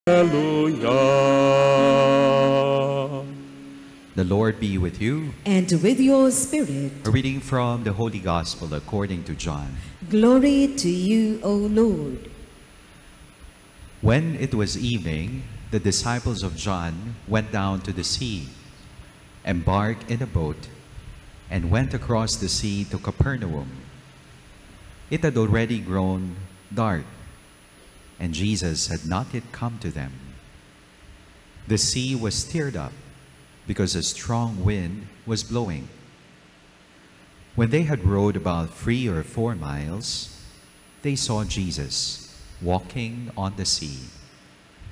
Hallelujah. The Lord be with you. And with your spirit. A reading from the Holy Gospel according to John. Glory to you, O Lord. When it was evening, the disciples of John went down to the sea, embarked in a boat, and went across the sea to Capernaum. It had already grown dark, and Jesus had not yet come to them. The sea was stirred up, because a strong wind was blowing. When they had rowed about 3 or 4 miles, they saw Jesus walking on the sea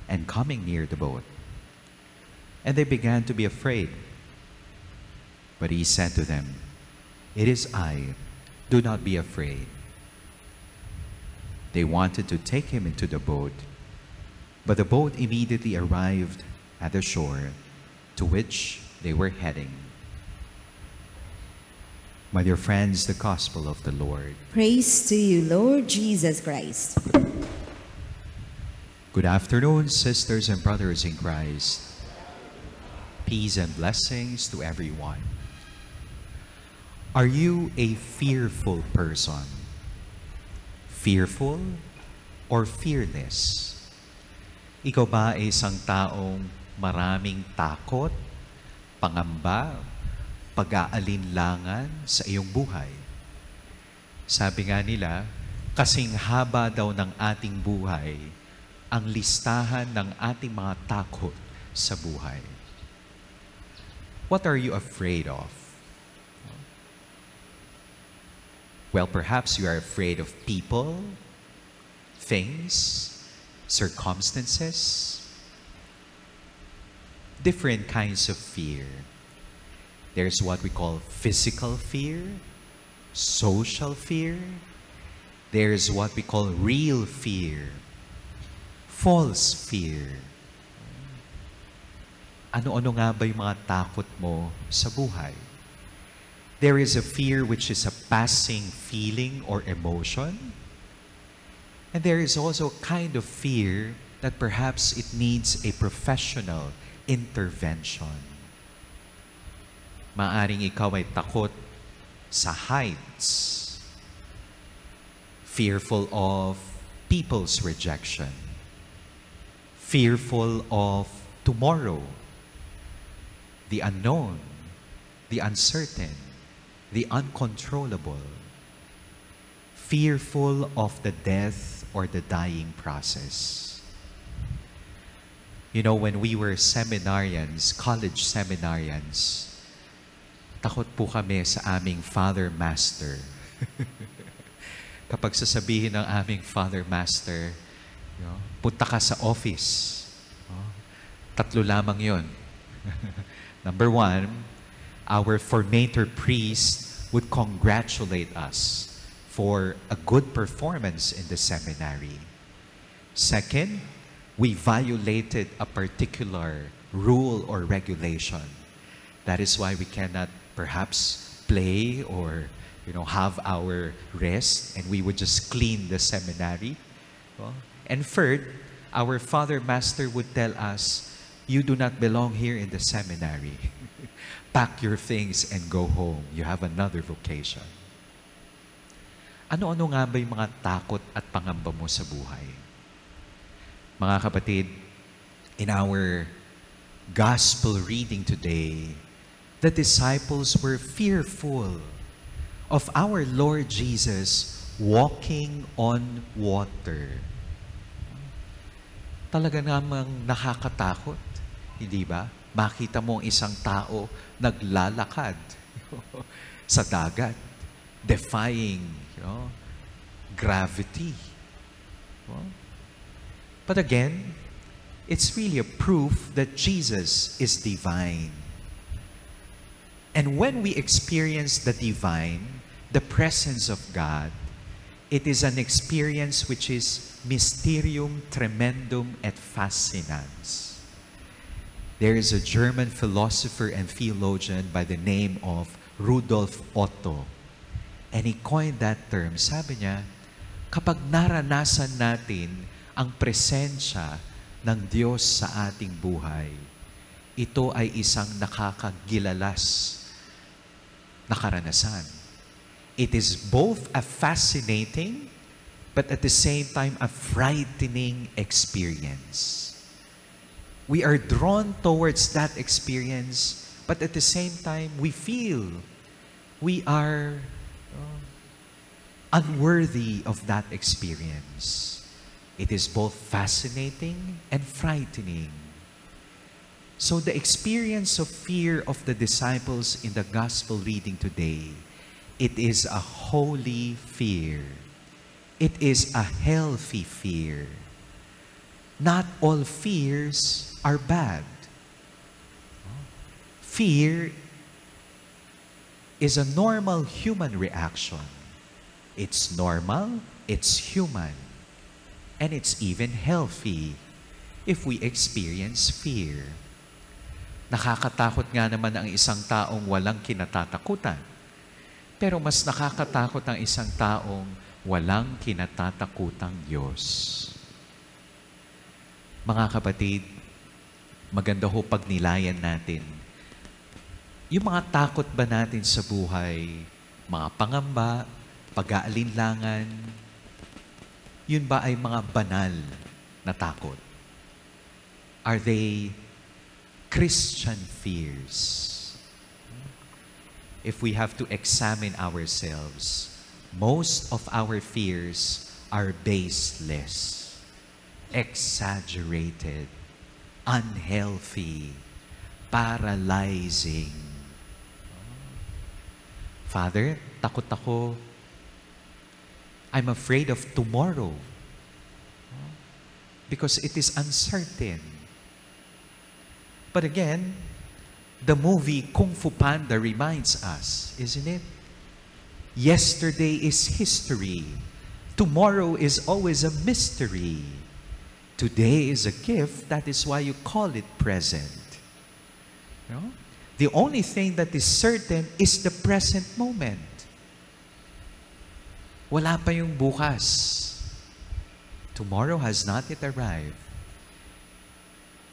and coming near the boat. And they began to be afraid. But he said to them, "It is I, do not be afraid." They wanted to take him into the boat, but the boat immediately arrived at the shore to which they were heading. My dear friends, the Gospel of the Lord. Praise to you, Lord Jesus Christ. Good afternoon, sisters and brothers in Christ. Peace and blessings to everyone. Are you a fearful person? Fearful or fearless? Ikaw ba ay isang taong maraming takot, pangamba, pag-aalinlangan sa iyong buhay? Sabi nga nila, kasing haba daw ng ating buhay ang listahan ng ating mga takot sa buhay. What are you afraid of? Well, perhaps you are afraid of people, things, circumstances, different kinds of fear. There's what we call physical fear, social fear. There's what we call real fear, false fear. Ano-ano nga ba yung mga takot mo sa buhay? There is a fear which is a passing feeling or emotion. And there is also a kind of fear that perhaps it needs a professional intervention. Maaring ikaw ay takot sa heights, fearful of people's rejection, fearful of tomorrow, the unknown, the uncertain, the uncontrollable, fearful of the death or the dying process. You know, when we were seminarians, college seminarians, takot po kami sa aming Father Master. Kapag sasabihin ng aming Father Master, punta ka sa office. 3 lamang yon. Number 1, our formator priest would congratulate us for a good performance in the seminary. Second, we violated a particular rule or regulation. That is why we cannot perhaps play or have our rest, and we would just clean the seminary. And third, our Father Master would tell us, "You do not belong here in the seminary. Pack your things and go home. You have another vocation." Ano-ano nga ba yung mga takot at pangamba mo sa buhay? Mga kapatid, in our gospel reading today, the disciples were fearful of our Lord Jesus walking on water. Talaga namang nakakatakot, hindi ba? Makita mo ang isang tao naglalakad sa dagat, defying gravity. But again, it's really a proof that Jesus is divine. And when we experience the divine, the presence of God, it is an experience which is mysterium tremendum et fascinans. There is a German philosopher and theologian by the name of Rudolf Otto. And he coined that term. Sabi niya, kapag naranasan natin ang presensya ng Diyos sa ating buhay, ito ay isang nakakagilalas na karanasan. It is both a fascinating but at the same time a frightening experience. We are drawn towards that experience, but at the same time we feel we are unworthy of that experience. It is both fascinating and frightening. So the experience of fear of the disciples in the gospel reading today, it is a holy fear. It is a healthy fear. Not all fears are bad. Fear is a normal human reaction. It's normal, it's human, and it's even healthy if we experience fear. Nakakatakot nga naman ang isang taong walang kinatatakutan. Pero mas nakakatakot ang isang taong walang kinatatakutang Diyos. Mga kapatid, maganda ho pagnilayan natin. Yung mga takot ba natin sa buhay, mga pangamba, pag-aalinlangan, yun ba ay mga banal na takot? Are they Christian fears? If we have to examine ourselves, most of our fears are baseless, exaggerated, unhealthy, paralyzing. Father, takot ako. I'm afraid of tomorrow because it is uncertain. But again, the movie Kung Fu Panda reminds us, isn't it? Yesterday is history. Tomorrow is always a mystery. Today is a gift, that is why you call it present. No? The only thing that is certain is the present moment. Wala pa yung bukas. Tomorrow has not yet arrived.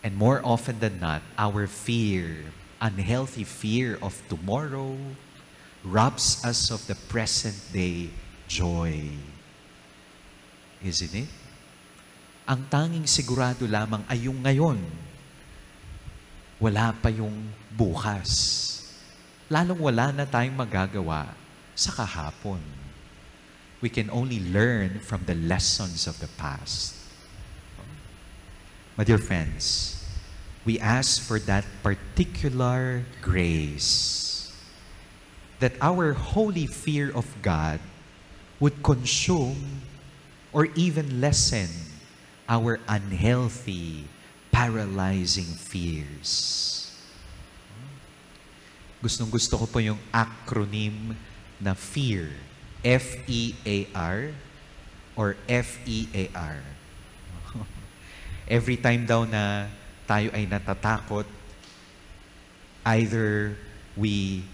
And more often than not, our fear, unhealthy fear of tomorrow, robs us of the present day joy. Isn't it? Ang tanging sigurado lamang ay yung ngayon. Wala pa yung bukas. Lalong wala na tayong magagawa sa kahapon. We can only learn from the lessons of the past. My dear friends, we ask for that particular grace, that our holy fear of God would consume or even lessen our unhealthy, paralyzing fears. Gustong-gusto ko po yung acronym na FEAR. F-E-A-R or F-E-A-R. Every time daw na tayo ay natatakot, either we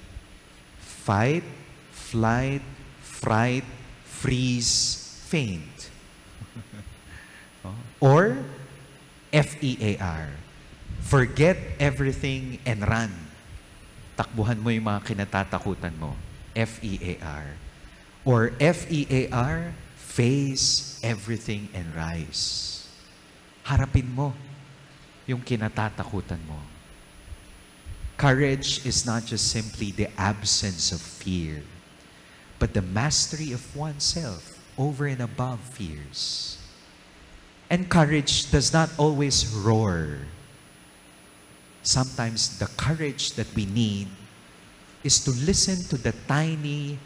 fight, flight, fright, freeze, faint. Or F-E-A-R, forget everything and run. Takbuhan mo yung mga kinatatakutan mo. F-E-A-R. Or F-E-A-R, face everything and rise. Harapin mo yung kinatatakutan mo. Courage is not just simply the absence of fear, but the mastery of oneself over and above fears. And courage does not always roar. Sometimes the courage that we need is to listen to the tiny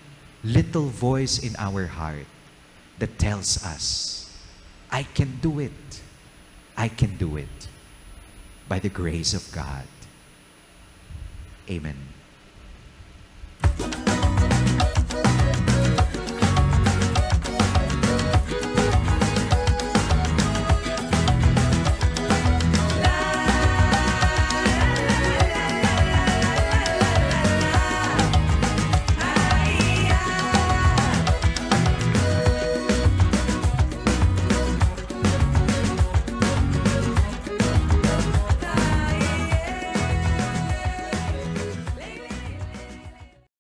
little voice in our heart that tells us, I can do it. I can do it by the grace of God. Amen.